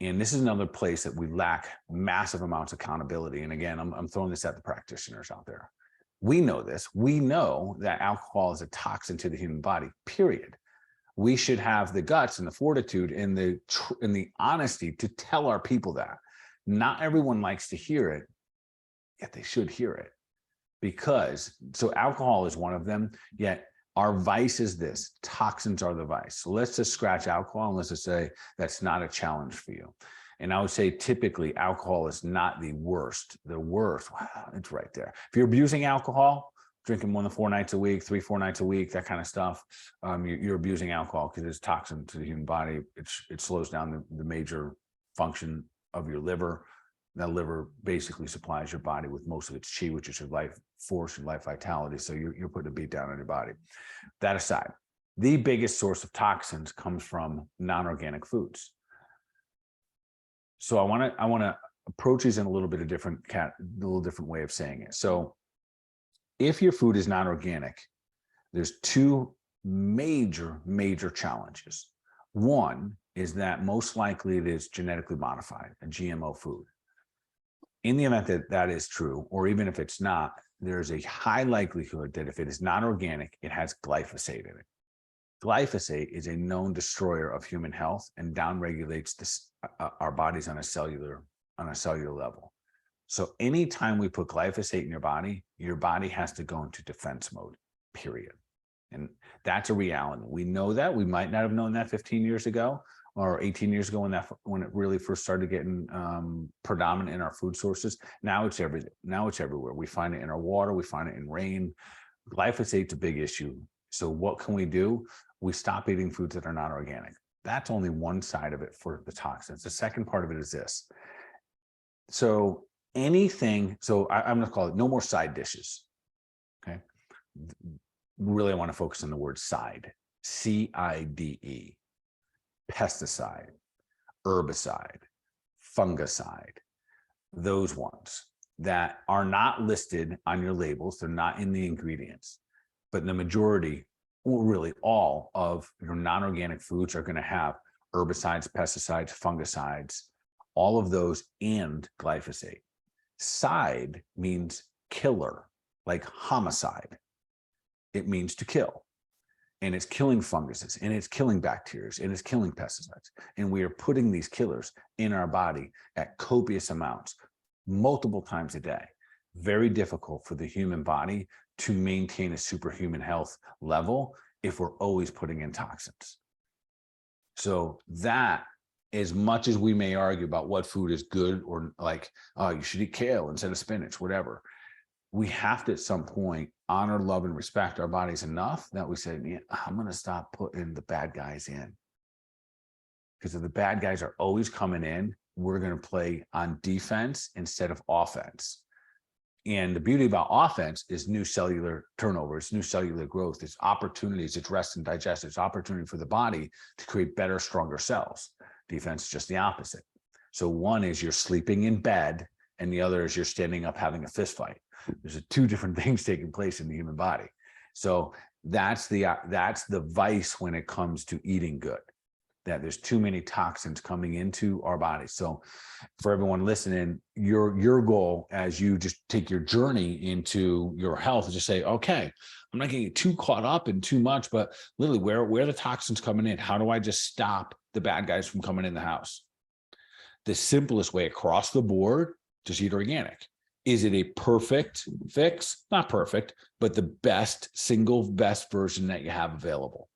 And this is another place that we lack massive amounts of accountability. And again, I'm throwing this at the practitioners out there. We know this. We know that alcohol is a toxin to the human body, period. We should have the guts and the fortitude and the honesty to tell our people that. Not everyone likes to hear it, yet they should hear it. Because, so alcohol is one of them, yet our vice is this: toxins are the vice. So let's just scratch alcohol and let's just say that's not a challenge for you. And I would say typically alcohol is not the worst. The worst, wow, it's right there. If you're abusing alcohol, drinking more than 4 nights a week, 3-4 nights a week, that kind of stuff, you're abusing alcohol because it's toxin to the human body. It slows down the major function of your liver. That liver basically supplies your body with most of its chi, which is your life force and life vitality. So you're putting a beat down on your body. That aside, the biggest source of toxins comes from non-organic foods. So I want to approach these in a little bit of different way of saying it. So if your food is not organic, there's 2 major challenges. One is that most likely it is genetically modified, a GMO food. In the event that that is true, or even if it's not, there's a high likelihood that if it is not organic, it has glyphosate in it. Glyphosate is a known destroyer of human health and downregulates our bodies on a cellular level. So anytime we put glyphosate in your body has to go into defense mode, period. And that's a reality. We know that. We might not have known that 15 years ago or 18 years ago when it really first started getting predominant in our food sources. Now it's everything. Now it's everywhere. We find it in our water. We find it in rain. Glyphosate's a big issue. So what can we do? We stop eating foods that are not organic. That's only one side of it for the toxins. The second part of it is this. So I'm going to call it no more side dishes. Okay. Really, I want to focus on the word side, CIDE, pesticide, herbicide, fungicide, those ones that are not listed on your labels. They're not in the ingredients, but the majority, or really all of your non-organic foods are going to have herbicides, pesticides, fungicides, all of those, and glyphosate. Side means killer, like homicide. It means to kill. And it's killing funguses, and it's killing bacteria, and it's killing pesticides. And we are putting these killers in our body at copious amounts, multiple times a day. Very difficult for the human body to maintain a superhuman health level if we're always putting in toxins. So that, as much as we may argue about what food is good, or like, oh, you should eat kale instead of spinach, whatever, we have to at some point honor, love, and respect our bodies enough that we say, yeah, I'm going to stop putting the bad guys in. Because if the bad guys are always coming in, we're going to play on defense instead of offense. And the beauty about offense is new cellular turnover, it's new cellular growth, it's opportunities, it's rest and digest, it's opportunity for the body to create better, stronger cells. Defense is just the opposite. So one is you're sleeping in bed, and the other is you're standing up having a fist fight. There's 2 different things taking place in the human body. So that's the vice when it comes to eating good, that there's too many toxins coming into our bodies. So for everyone listening, your goal as you just take your journey into your health is to say, okay, I'm not getting too caught up in too much, but literally where are the toxins coming in? How do I just stop the bad guys from coming in the house? The simplest way across the board, just eat organic. Is it a perfect fix? Not perfect, but the single best version that you have available.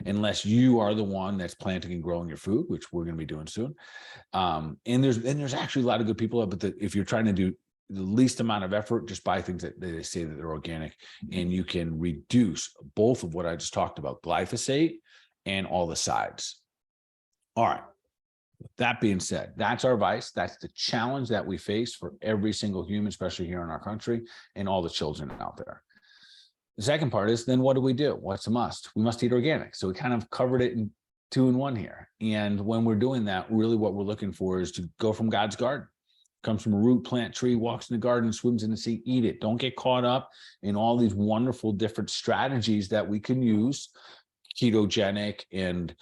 Unless you are the one that's planting and growing your food, which we're going to be doing soon. And there's actually a lot of good people, but if you're trying to do the least amount of effort, just buy things that they say that they're organic, and you can reduce both of what I just talked about, glyphosate and all the sides. All right. That being said, that's our vice. That's the challenge that we face for every single human, especially here in our country, and all the children out there. The second part is, then what do we do? What's a must? We must eat organic. So we kind of covered it in 2 in 1 here. And when we're doing that, really what we're looking for is to go from God's garden. Comes from a root, plant, tree, walks in the garden, swims in the sea, eat it. Don't get caught up in all these wonderful different strategies that we can use ketogenic and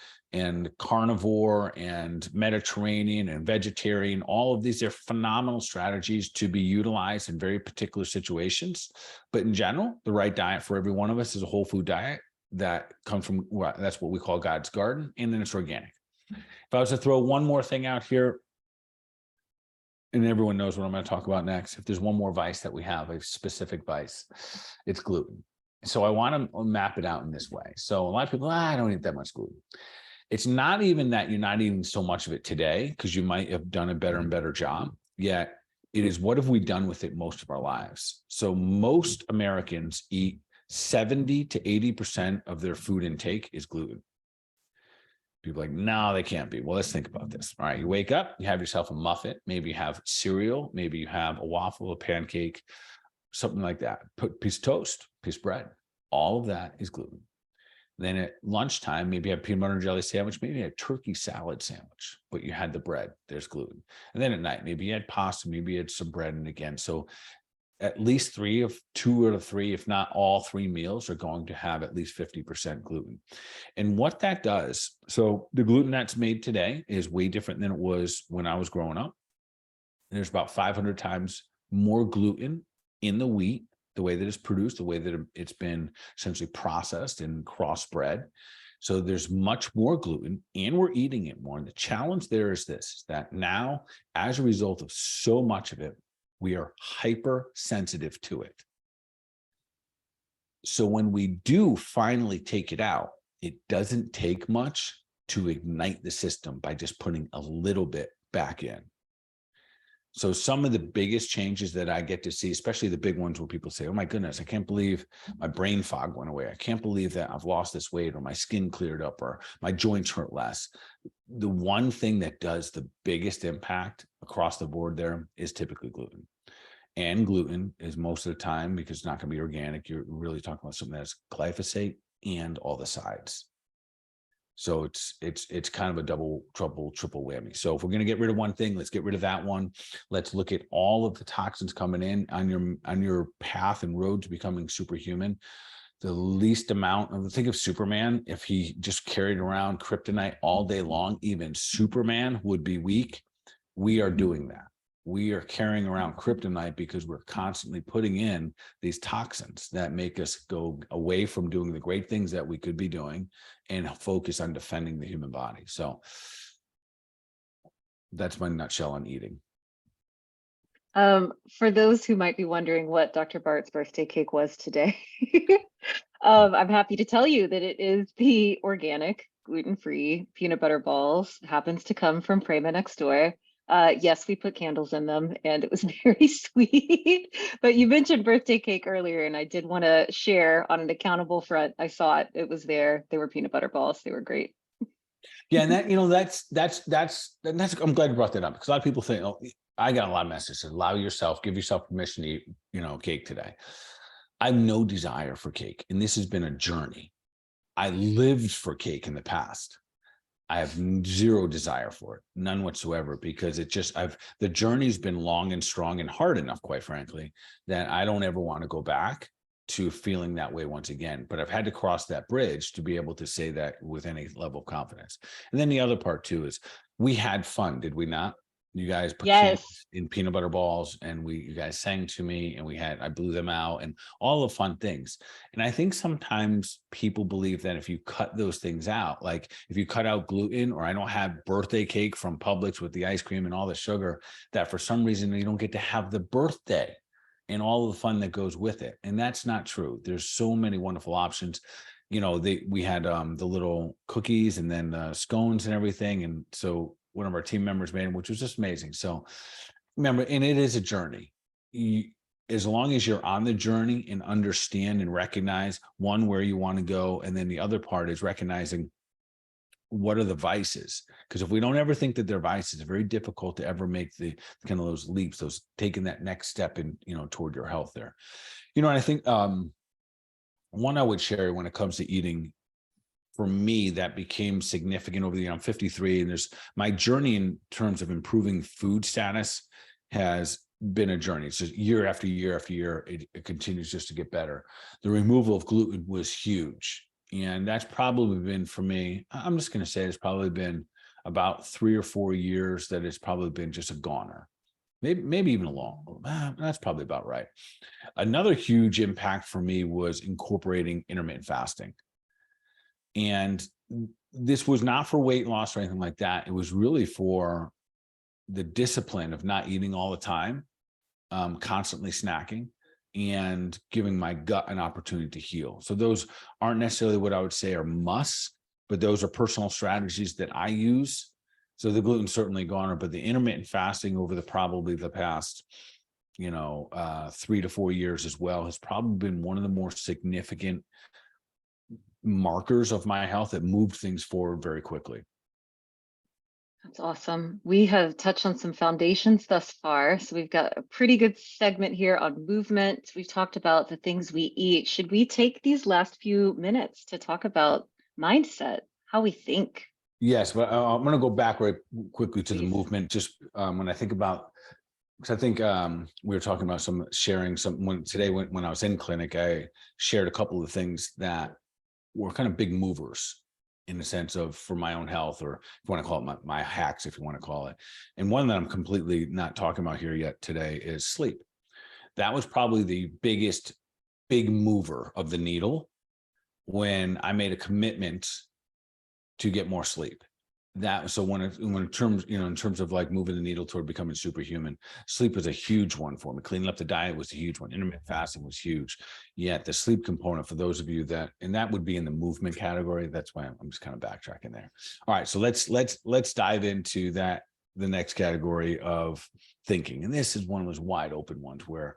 carnivore and Mediterranean and vegetarian. All of these are phenomenal strategies to be utilized in very particular situations. But in general, the right diet for every one of us is a whole food diet that comes from, well, that's what we call God's garden, and then it's organic. If I was to throw one more thing out here, and everyone knows what I'm going to talk about next, if there's one more vice that we have, a specific vice, it's gluten. So I want to map it out in this way. So a lot of people, I don't eat that much gluten. It's not even that you're not eating so much of it today, because you might have done a better and better job, yet it is, what have we done with it most of our lives? So most Americans eat 70 to 80% of their food intake is gluten. People are like, no, they can't be. Well, let's think about this. All right, you wake up, you have yourself a muffin, maybe you have cereal, maybe you have a waffle, a pancake, something like that. Put a piece of toast, piece of bread. All of that is gluten. Then at lunchtime, maybe you have peanut butter and jelly sandwich, maybe you had a turkey salad sandwich, but you had the bread, there's gluten. And then at night, maybe you had pasta, maybe you had some bread. And again, so at least two out of three, if not all three meals, are going to have at least 50% gluten. And what that does, so the gluten that's made today is way different than it was when I was growing up. And there's about 500 times more gluten in the wheat, the way that it's produced, the way that it's been essentially processed and crossbred. So there's much more gluten, and we're eating it more. And the challenge there is this, is that now, as a result of so much of it, we are hypersensitive to it. So when we do finally take it out, it doesn't take much to ignite the system by just putting a little bit back in. So some of the biggest changes that I get to see, especially the big ones where people say, oh my goodness, I can't believe my brain fog went away. I can't believe that I've lost this weight, or my skin cleared up, or my joints hurt less. The one thing that does the biggest impact across the board there is typically gluten. And gluten is most of the time, because it's not going to be organic, you're really talking about something that's glyphosate and all the sides. So it's kind of a triple whammy. So if we're going to get rid of one thing, let's get rid of that one. Let's look at all of the toxins coming in on your path and road to becoming superhuman. The least amount of, think of Superman. If he just carried around kryptonite all day long, even Superman would be weak. We are doing that. We are carrying around kryptonite because we're constantly putting in these toxins that make us go away from doing the great things that we could be doing and focus on defending the human body. So that's my nutshell on eating. For those who might be wondering what Dr. Bart's birthday cake was today, I'm happy to tell you that it is the organic, gluten-free peanut butter balls. Happens to come from Prema next door. Yes, we put candles in them, and it was very sweet. But you mentioned birthday cake earlier, and I did want to share on an accountable front. I saw it; it was there. They were peanut butter balls. They were great. Yeah, and that's. I'm glad you brought that up, because a lot of people think, oh, I got a lot of messages. Allow yourself, give yourself permission to eat, cake today. I have no desire for cake, and this has been a journey. I lived for cake in the past. I have zero desire for it, none whatsoever, because the journey's been long and strong and hard enough, quite frankly, that I don't ever want to go back to feeling that way once again. But I've had to cross that bridge to be able to say that with any level of confidence. And then the other part too is we had fun, did we not? You guys put candles Yes. in peanut butter balls, and you guys sang to me, and I blew them out, and all the fun things. And I think sometimes people believe that if you cut those things out, like if you cut out gluten, or I don't have birthday cake from Publix with the ice cream and all the sugar, that for some reason you don't get to have the birthday and all the fun that goes with it. And that's not true. There's so many wonderful options. We had the little cookies, and then the scones and everything. And so one of our team members made them, which was just amazing. So remember, and it is a journey. As long as you're on the journey and understand and recognize, one, where you want to go, and then the other part is recognizing what are the vices. Because if we don't ever think that they're vices, it's very difficult to ever make the kind of those leaps, those taking that next step in, toward your health there. And I think one I would share when it comes to eating, for me, that became significant over the year. I'm 53, and there's my journey in terms of improving food status has been a journey. It's just year after year after year, it continues just to get better. The removal of gluten was huge. And that's probably been for me, I'm just going to say it's probably been about 3 or 4 years that it's probably been just a goner. Maybe even a long, that's probably about right. Another huge impact for me was incorporating intermittent fasting. And this was not for weight loss or anything like that. It was really for the discipline of not eating all the time, constantly snacking, and giving my gut an opportunity to heal. So those aren't necessarily what I would say are musts, but those are personal strategies that I use. So the gluten certainly goner, but the intermittent fasting over probably the past, 3 to 4 years as well has probably been one of the more significant markers of my health that moved things forward very quickly. That's awesome. We have touched on some foundations thus far. So we've got a pretty good segment here on movement. We've talked about the things we eat. Should we take these last few minutes to talk about mindset, how we think? Yes, but I'm going to go back very quickly to the Please. movement. Just when I think about, because I think we were talking about sharing some when I was in clinic, I shared a couple of things that were kind of big movers in the sense of for my own health, or if you want to call it my hacks, if you want to call it. And one that I'm completely not talking about here yet today is sleep. That was probably the biggest big mover of the needle when I made a commitment to get more sleep. In terms of like moving the needle toward becoming superhuman, sleep was a huge one for me. Cleaning up the diet was a huge one. Intermittent fasting was huge. Yet the sleep component, for those of you and that would be in the movement category. That's why I'm just kind of backtracking there. All right, so let's dive into that, the next category of thinking. And this is one of those wide open ones where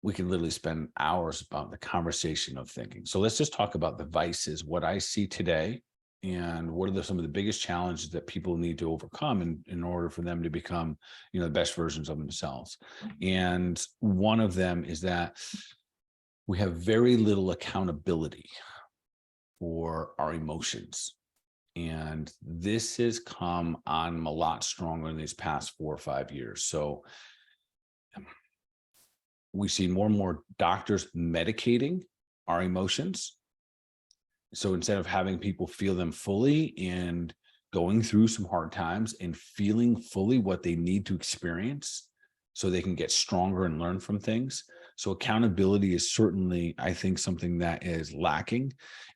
we can literally spend hours about the conversation of thinking. So let's just talk about the vices, what I see today, and what are some of the biggest challenges that people need to overcome in order for them to become, the best versions of themselves. And one of them is that we have very little accountability for our emotions. And this has come on a lot stronger in these past 4 or 5 years. So we see more and more doctors medicating our emotions. So instead of having people feel them fully and going through some hard times and feeling fully what they need to experience so they can get stronger and learn from things. So accountability is certainly, I think, something that is lacking.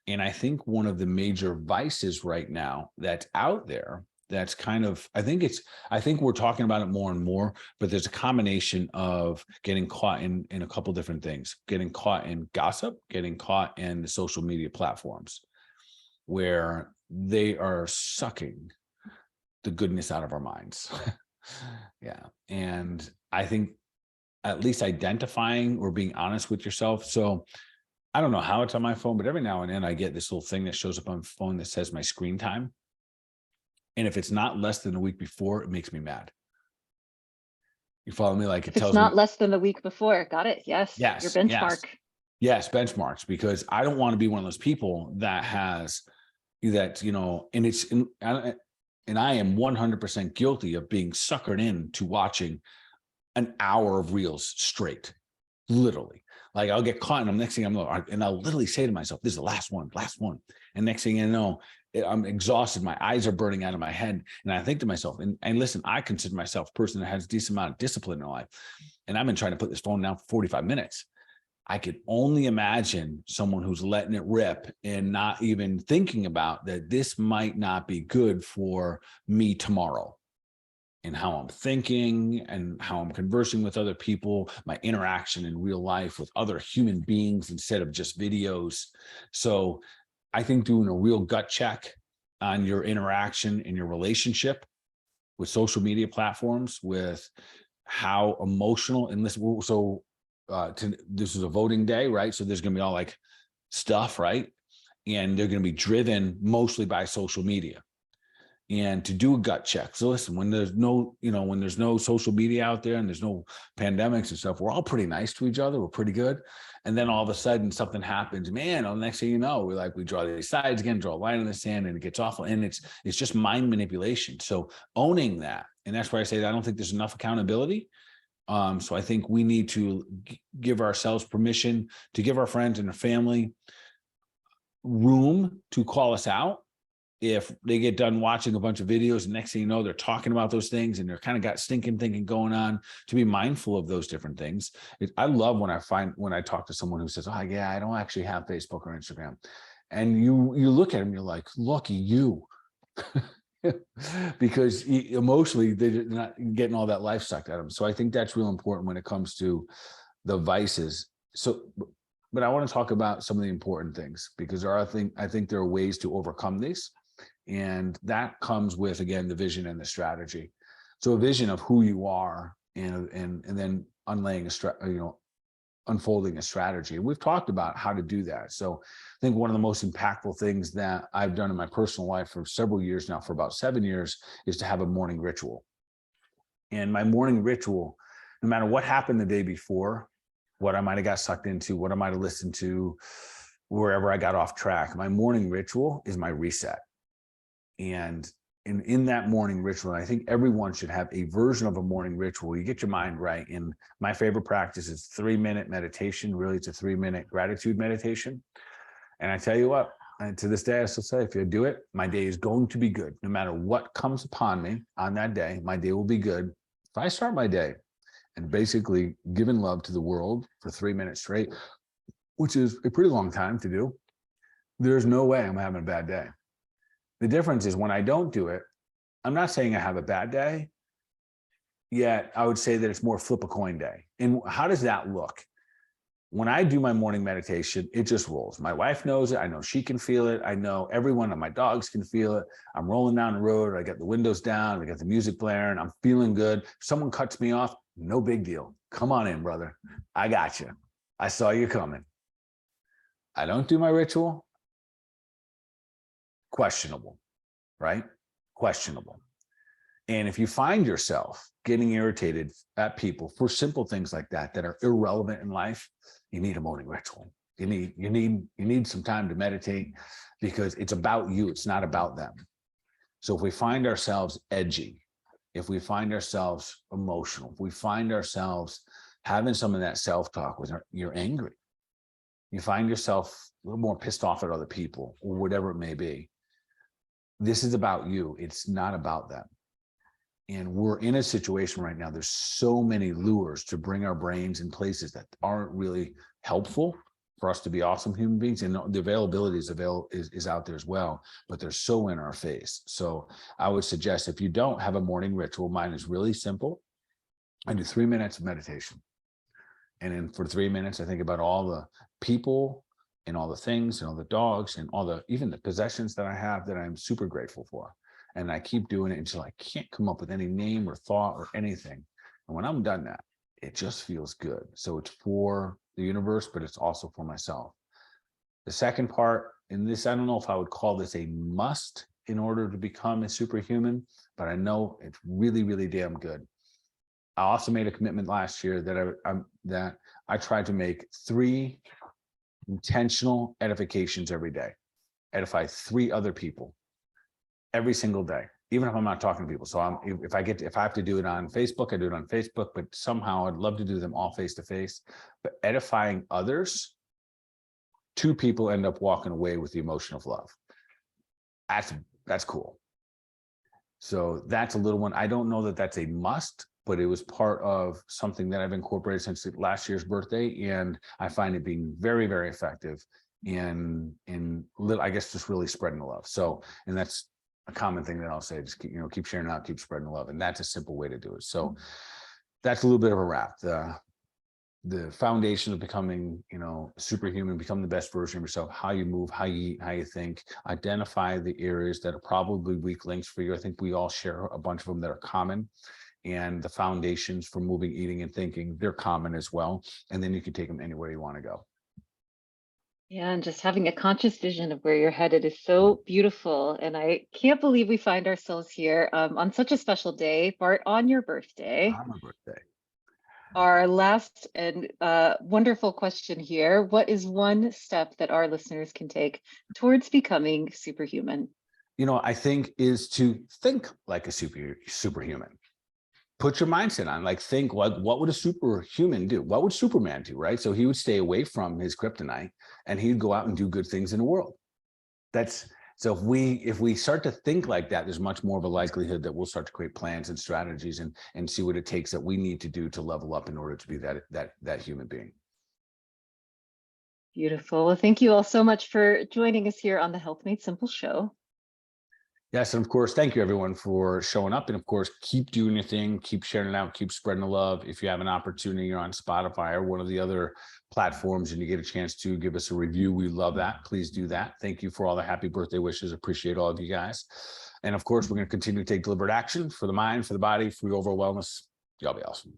And I think one of the major vices right now that's out there, that's kind of, I think we're talking about it more and more, but there's a combination of getting caught in a couple different things, getting caught in gossip, getting caught in the social media platforms where they are sucking the goodness out of our minds. Yeah. And I think at least identifying or being honest with yourself. So I don't know how it's on my phone, but every now and then I get this little thing that shows up on my phone that says my screen time. And if it's not less than a week before, it makes me mad. You follow me? Like it If it's tells me, not less than the week before, got it. Yes. Your yes, yes, benchmark. yes, benchmarks, because I don't want to be one of those people that has that, and I am 100% guilty of being suckered into watching an hour of reels straight, literally. Like I'll get caught and and I'll literally say to myself, this is the last one. And next thing you know, I'm exhausted. My eyes are burning out of my head. And I think to myself, and listen, I consider myself a person that has a decent amount of discipline in their life. And I've been trying to put this phone down for 45 minutes. I could only imagine someone who's letting it rip and not even thinking about that this might not be good for me tomorrow, and how I'm thinking and how I'm conversing with other people, my interaction in real life with other human beings instead of just videos. So I think doing a real gut check on your interaction in your relationship with social media platforms, with how emotional, and this is a voting day, right? So there's going to be all like stuff, right? And they're going to be driven mostly by social media. And to do a gut check. So listen, when there's no social media out there and there's no pandemics and stuff, we're all pretty nice to each other. We're pretty good. And then all of a sudden something happens, man, the next thing you know, we draw these sides again, draw a line in the sand, and it gets awful. And it's just mind manipulation. So owning that. And that's why I say that I don't think there's enough accountability. So I think we need to give ourselves permission to give our friends and our family room to call us out if they get done watching a bunch of videos and next thing you know, they're talking about those things and they're kind of got stinking thinking going on, to be mindful of those different things. I love when I talk to someone who says, oh yeah, I don't actually have Facebook or Instagram. And you look at them, you're like, lucky you. Because emotionally they're not getting all that life sucked out of them. So I think that's real important when it comes to the vices. So, but I want to talk about some of the important things, because I think there are ways to overcome these. And that comes with, again, the vision and the strategy. So a vision of who you are, and then unfolding a strategy. And we've talked about how to do that. So I think one of the most impactful things that I've done in my personal life for several years now, for about 7 years, is to have a morning ritual. And my morning ritual, no matter what happened the day before, what I might have got sucked into, what I might have listened to, wherever I got off track, my morning ritual is my reset. And in that morning ritual, I think everyone should have a version of a morning ritual. You get your mind right. And my favorite practice is 3-minute meditation. Really, it's a 3-minute gratitude meditation. And I tell you what, and to this day, I still say, if you do it, my day is going to be good. No matter what comes upon me on that day, my day will be good. If I start my day and basically giving love to the world for 3 minutes straight, which is a pretty long time to do, there's no way I'm having a bad day. The difference is when I don't do it, I'm not saying I have a bad day, yet I would say that it's more flip a coin day. And how does that look? When I do my morning meditation, it just rolls. My wife knows it. I know she can feel it. I know every one of my dogs can feel it. I'm rolling down the road. I got the windows down. I got the music blaring. I'm feeling good. If someone cuts me off, no big deal. Come on in, brother. I got you. I saw you coming. I don't do my ritual. Questionable, right? Questionable. And if you find yourself getting irritated at people for simple things like that are irrelevant in life, you need a morning ritual. You need some time to meditate, because it's about you. It's not about them. So if we find ourselves edgy, if we find ourselves emotional, if we find ourselves having some of that self-talk with you're angry, you find yourself a little more pissed off at other people or whatever it may be, this is about you. It's not about them. And we're in a situation right now, there's so many lures to bring our brains in places that aren't really helpful for us to be awesome human beings. And the availability is out there as well, but they're so in our face. So I would suggest, if you don't have a morning ritual, mine is really simple. I do 3 minutes of meditation. And then for 3 minutes, I think about all the people and all the things and all the dogs and even the possessions that I have that I'm super grateful for. And I keep doing it until I can't come up with any name or thought or anything. And when I'm done that, it just feels good. So it's for the universe, but it's also for myself. The second part, and this, I don't know if I would call this a must in order to become a superhuman, but I know it's really, really damn good. I also made a commitment last year that I tried to make 3 intentional edifications every day. Edify 3 other people every single day, even if I'm not talking to people. So if I have to do it on Facebook, I do it on Facebook, but somehow I'd love to do them all face to face. But edifying others, 2 people end up walking away with the emotion of love. That's cool. So that's a little one. I don't know that that's a must, but it was part of something that I've incorporated since last year's birthday. And I find it being very, very effective in I guess, just really spreading the love. So, and that's a common thing that I'll say, just keep sharing out, keep spreading the love. And that's a simple way to do it. So that's a little bit of a wrap. The foundation of becoming, superhuman, become the best version of yourself, how you move, how you eat, how you think, identify the areas that are probably weak links for you. I think we all share a bunch of them that are common. And the foundations for moving, eating, and thinking, they're common as well. And then you can take them anywhere you want to go. Yeah, and just having a conscious vision of where you're headed is so beautiful. And I can't believe we find ourselves here on such a special day, Bart, on your birthday. On my birthday. Our last and wonderful question here. What is one step that our listeners can take towards becoming superhuman? I think is to think like a superhuman. Put your mindset on, think what would a superhuman do? What would Superman do, right? So he would stay away from his kryptonite and he'd go out and do good things in the world. That's so if we start to think like that, there's much more of a likelihood that we'll start to create plans and strategies and see what it takes that we need to do to level up in order to be that human being. Beautiful. Well, thank you all so much for joining us here on the Health Made Simple show. Yes, and of course, thank you everyone for showing up. And of course, keep doing your thing, keep sharing it out, keep spreading the love. If you have an opportunity, you're on Spotify or one of the other platforms and you get a chance to give us a review, we love that. Please do that. Thank you for all the happy birthday wishes. Appreciate all of you guys. And of course, we're going to continue to take deliberate action for the mind, for the body, for your overall wellness. Y'all be awesome.